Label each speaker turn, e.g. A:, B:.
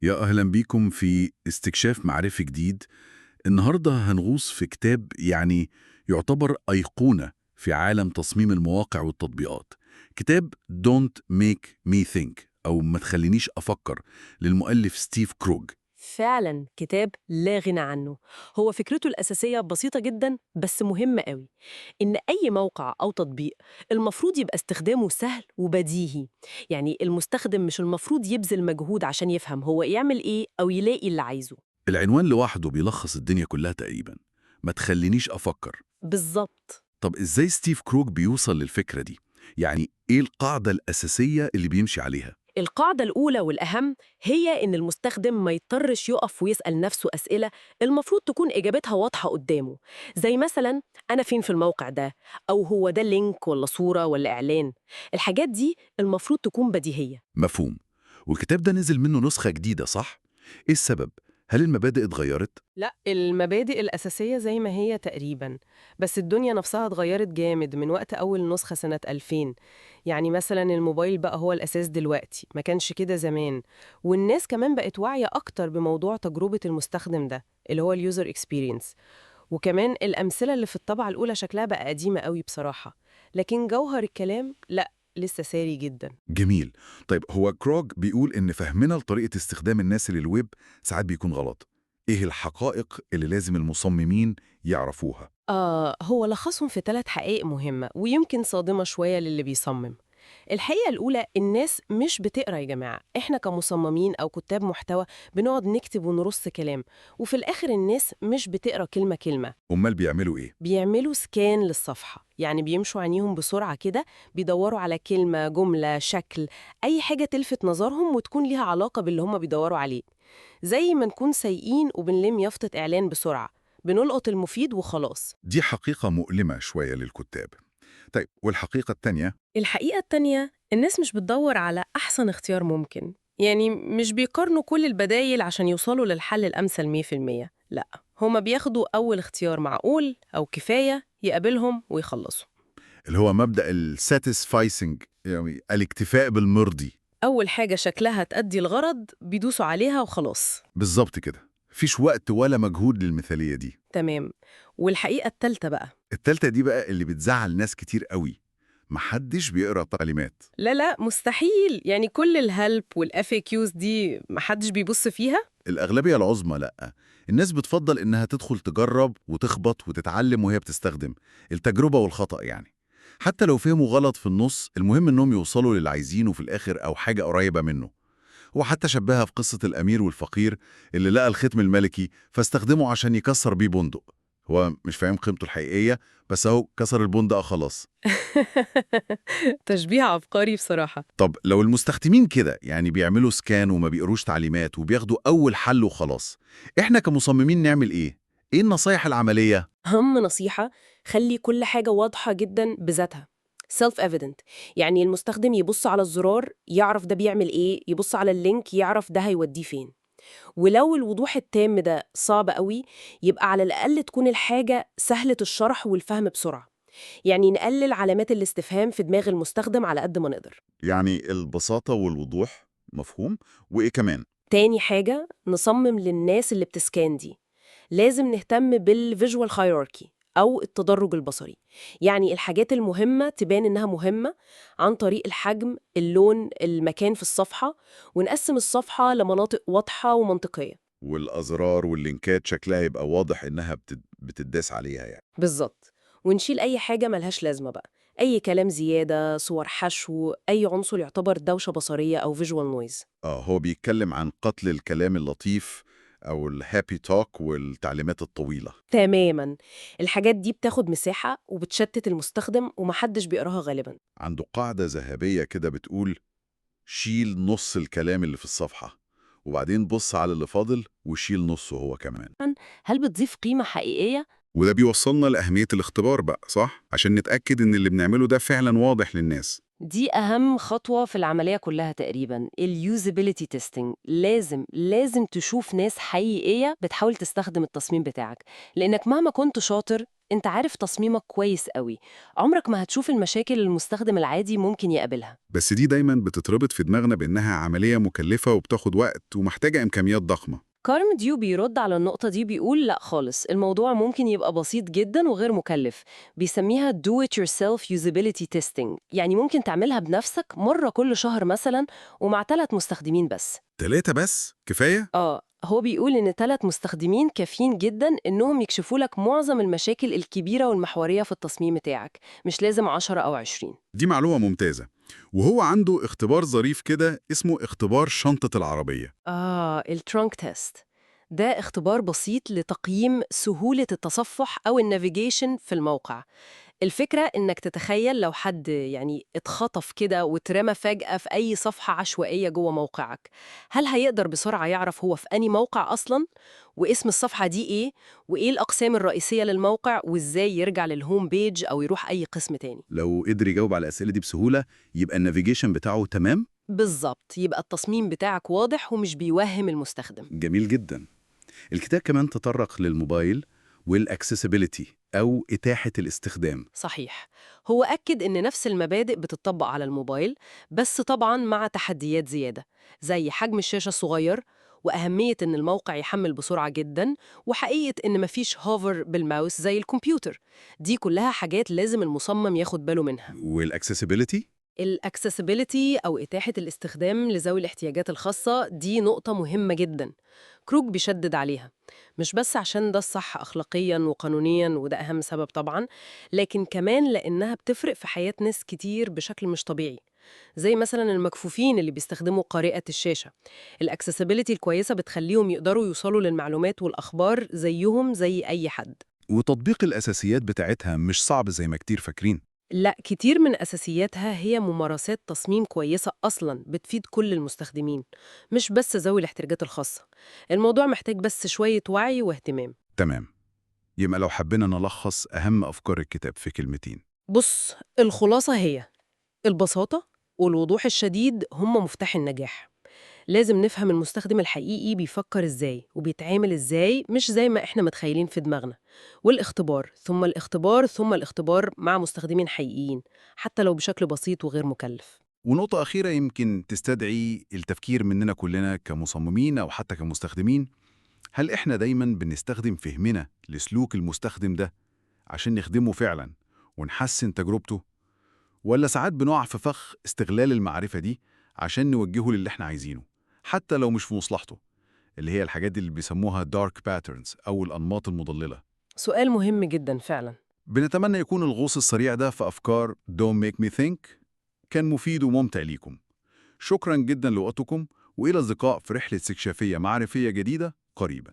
A: يا أهلا بيكم في استكشاف معرفي جديد. النهاردة هنغوص في كتاب يعتبر أيقونة في عالم تصميم المواقع والتطبيقات. كتاب Don't Make Me Think أو ما تخلينيش أفكر، للمؤلف ستيف كروج.
B: فعلا كتاب لا غنى عنه. هو فكرته الأساسية بسيطة جدا بس مهمة قوي. إن أي موقع أو تطبيق المفروض يبقى استخدامه سهل وبديهي. يعني المستخدم مش المفروض يبذل مجهود عشان يفهم هو يعمل إيه أو يلاقي اللي عايزه.
A: العنوان لوحده بيلخص الدنيا كلها تقريبا، ما تخلينيش أفكر.
B: بالظبط.
A: طب إزاي ستيف كروج بيوصل للفكرة دي؟ إيه القاعدة الأساسية اللي بيمشي عليها؟
B: القاعدة الأولى والأهم هي إن المستخدم ما يضطرش يقف ويسأل نفسه أسئلة المفروض تكون إجابتها واضحة قدامه، زي مثلا أنا فين في الموقع ده؟ أو هو ده لينك ولا صورة ولا إعلان؟ الحاجات دي المفروض تكون بديهية.
A: مفهوم. والكتاب ده نزل منه نسخة جديدة صح؟ إيه السبب؟ هل المبادئ اتغيرت؟
C: لا، المبادئ الأساسية زي ما هي تقريبا، بس الدنيا نفسها اتغيرت جامد من وقت أول نسخة سنة 2000. يعني مثلا الموبايل بقى هو الأساس دلوقتي، ما كانش كده زمان. والناس كمان بقت واعية أكتر بموضوع تجربة المستخدم ده اللي هو اليوزر اكسبيرينس. وكمان الأمثلة اللي في الطبعة الأولى شكلها بقى قديمة قوي بصراحة، لكن جوهر الكلام لا، لسه ساري جدا.
A: جميل. طيب هو كروج بيقول إن فهمنا لطريقة استخدام الناس للويب ساعات بيكون غلط. إيه الحقائق اللي لازم المصممين يعرفوها؟
C: هو لخصهم في 3 حقائق مهمة ويمكن صادمة شوية للي بيصمم. الحقيقة الأولى، الناس مش بتقرأ يا جماعة، إحنا كمصممين أو كتاب محتوى بنقعد نكتب ونرص كلام، وفي الآخر الناس مش بتقرأ كلمة كلمة.
A: أمال بيعملوا إيه؟
C: بيعملوا سكان للصفحة، يعني بيمشوا عينيهم بسرعة كده، بيدوروا على كلمة، جملة، شكل، أي حاجة تلفت نظرهم وتكون ليها علاقة باللي هم بيدوروا عليه. زي ما نكون سايقين وبنلم يافطة إعلان بسرعة، بنلقط المفيد وخلاص.
A: دي حقيقة مؤلمة شوية للكتاب. طيب والحقيقة التانية؟
C: الحقيقة التانية، الناس مش بتدور على أحسن اختيار ممكن، يعني مش بيقارنوا كل البدايل عشان يوصلوا للحل الأمثل 100%. لأ، هما بياخدوا أول اختيار معقول أو كفاية يقابلهم ويخلصوا.
A: اللي هو مبدأ الساتيسفايسنج، الاكتفاء بالمرضي.
C: أول حاجة شكلها تأدي الغرض بيدوسوا عليها وخلاص.
A: بالظبط كده. مفيش وقت ولا مجهود للمثالية دي.
C: تمام. والحقيقة التالتة بقى،
A: التالتة دي بقى اللي بتزعل ناس كتير قوي. محدش بيقرأ تعليمات.
C: لا لا مستحيل، يعني كل الهلب والFAQs دي محدش بيبص فيها.
A: الأغلبية العظمى لأ. الناس بتفضل إنها تدخل تجرب وتخبط وتتعلم وهي بتستخدم التجربة والخطأ حتى لو فهموا غلط في النص، المهم إنهم يوصلوا للي عايزينه في الآخر أو حاجة قريبة منه. هو حتى شبهها في قصة الأمير والفقير اللي لقى الختم الملكي فاستخدمه عشان يكسر بيه بندق. هو مش فاهم قيمته الحقيقية، بس أهو كسر البندق خلاص.
C: تشبيه عبقري بصراحة.
A: طب لو المستخدمين كده بيعملوا سكان وما بيقروش تعليمات وبياخدوا أول حل وخلاص، إحنا كمصممين نعمل إيه؟ إيه النصايح العملية؟
B: أهم نصيحة: خلي كل حاجة واضحة جدا بذاتها، self-evident. يعني المستخدم يبص على الزرار يعرف ده بيعمل إيه، يبص على اللينك يعرف ده هيوديه فين. ولو الوضوح التام ده صعب قوي، يبقى على الأقل تكون الحاجة سهلة الشرح والفهم بسرعة. يعني نقلل علامات الاستفهام في دماغ المستخدم على قد ما نقدر.
A: البساطة والوضوح مفهوم. وإيه كمان؟
B: تاني حاجة، نصمم للناس اللي بتسكان دي. لازم نهتم بالفيجوال هيراركي أو التدرج البصري. يعني الحاجات المهمة تبان إنها مهمة عن طريق الحجم، اللون، المكان في الصفحة، ونقسم الصفحة لمناطق واضحة ومنطقية.
A: والأزرار واللينكات شكلها يبقى واضح إنها بتداس عليها
B: بالظبط. ونشيل أي حاجة ملهاش لازمة بقى، أي كلام زيادة، صور حشو، أي عنصر يعتبر دوشة بصرية أو فيجوال نويز.
A: هو بيتكلم عن قتل الكلام اللطيف أو الهابي توك والتعليمات الطويلة.
B: تماماً. الحاجات دي بتاخد مساحة وبتشتت المستخدم ومحدش بيقراها غالباً.
A: عنده قاعدة ذهبية كده بتقول: شيل نص الكلام اللي في الصفحة، وبعدين بص على اللي فاضل وشيل نصه هو كمان.
B: هل بتضيف قيمة حقيقية؟
A: وده بيوصلنا لأهمية الاختبار بقى، صح؟ عشان نتأكد إن اللي بنعمله ده فعلا واضح للناس.
B: دي أهم خطوة في العملية كلها تقريباً، اليوزابيليتي تيستينج. لازم تشوف ناس حقيقية بتحاول تستخدم التصميم بتاعك، لأنك مهما كنت شاطر أنت عارف تصميمك كويس قوي، عمرك ما هتشوف المشاكل اللي المستخدم العادي ممكن يقابلها.
D: بس دي دايما بتتربط في دماغنا بإنها عملية مكلفة وبتاخد وقت ومحتاجة إمكانيات ضخمة.
B: كارم ديو بيرد على النقطة دي، بيقول لا خالص، الموضوع ممكن يبقى بسيط جدا وغير مكلف. بيسميها do it yourself usability testing، يعني ممكن تعملها بنفسك مرة كل شهر مثلا ومع 3 مستخدمين بس.
D: 3 بس كفاية؟
B: هو بيقول إن 3 مستخدمين كافيين جدا إنهم يكشفوا لك معظم المشاكل الكبيرة والمحورية في التصميم بتاعك، مش لازم 10 أو 20.
D: دي معلومة ممتازة. وهو عنده اختبار ظريف كده اسمه اختبار شنطة العربية.
B: الترانك تيست ده اختبار بسيط لتقييم سهولة التصفح أو النافيجيشن في الموقع. الفكرة إنك تتخيل لو حد يعني اتخطف كده واترمى فجأة في أي صفحة عشوائية جوه موقعك، هل هيقدر بسرعة يعرف هو في أي موقع أصلاً؟ واسم الصفحة دي إيه؟ وإيه الأقسام الرئيسية للموقع؟ وإزاي يرجع للهوم بيج أو يروح أي قسم تاني؟
A: لو قدر يجاوب على الأسئلة دي بسهولة يبقى النافيجيشن بتاعه تمام؟
B: بالظبط، يبقى التصميم بتاعك واضح ومش بيوهم المستخدم.
A: جميل جدا. الكتاب كمان تطرق للموبايل والأكسسبيليتي أو إتاحة الاستخدام.
B: صحيح، هو أكد إن نفس المبادئ بتطبق على الموبايل، بس طبعاً مع تحديات زيادة، زي حجم الشاشة الصغير، وأهمية إن الموقع يحمل بسرعة جداً، وحقيقة إن مفيش هوفر بالماوس زي الكمبيوتر. دي كلها حاجات لازم المصمم ياخد باله منها.
A: والأكسسبيليتي؟
B: الأكسسبيليتي أو إتاحة الاستخدام لذوي الاحتياجات الخاصة دي نقطة مهمة جداً. كروك بيشدد عليها، مش بس عشان ده الصح أخلاقياً وقانونياً وده أهم سبب طبعاً، لكن كمان لأنها بتفرق في حياة ناس كتير بشكل مش طبيعي، زي مثلاً المكفوفين اللي بيستخدموا قارئة الشاشة. الأكسسبيليتي الكويسة بتخليهم يقدروا يوصلوا للمعلومات والأخبار زيهم زي أي حد.
D: وتطبيق الأساسيات بتاعتها مش صعب زي ما كتير فاكرين.
B: لا، كتير من أساسياتها هي ممارسات تصميم كويسة أصلاً بتفيد كل المستخدمين، مش بس ذوي الاحتياجات الخاصة. الموضوع محتاج بس شوية وعي واهتمام.
D: تمام. يبقى لو حبينا نلخص أهم أفكار الكتاب في كلمتين.
B: بص، الخلاصة هي البساطة والوضوح الشديد هم مفتاح النجاح. لازم نفهم المستخدم الحقيقي بيفكر إزاي وبيتعامل إزاي، مش زي ما إحنا متخيلين في دماغنا. والاختبار ثم الاختبار ثم الاختبار مع مستخدمين حقيقيين، حتى لو بشكل بسيط وغير مكلف.
A: ونقطة أخيرة يمكن تستدعي التفكير مننا كلنا كمصممين أو حتى كمستخدمين. هل إحنا دايماً بنستخدم فهمنا لسلوك المستخدم ده عشان نخدمه فعلاً ونحسن تجربته؟ ولا ساعات بنقع في فخ استغلال المعرفة دي عشان نوجهه للي إحنا عايزينه حتى لو مش في مصلحته، اللي هي الحاجات اللي بيسموها dark patterns أو الأنماط المضللة؟
B: سؤال مهم جدا فعلا.
A: بنتمنى يكون الغوص السريع ده في أفكار Don't Make Me Think كان مفيد وممتع ليكم. شكراً جداً لوقتكم، وإلى اللقاء في رحلة استكشافية معرفية جديدة قريباً.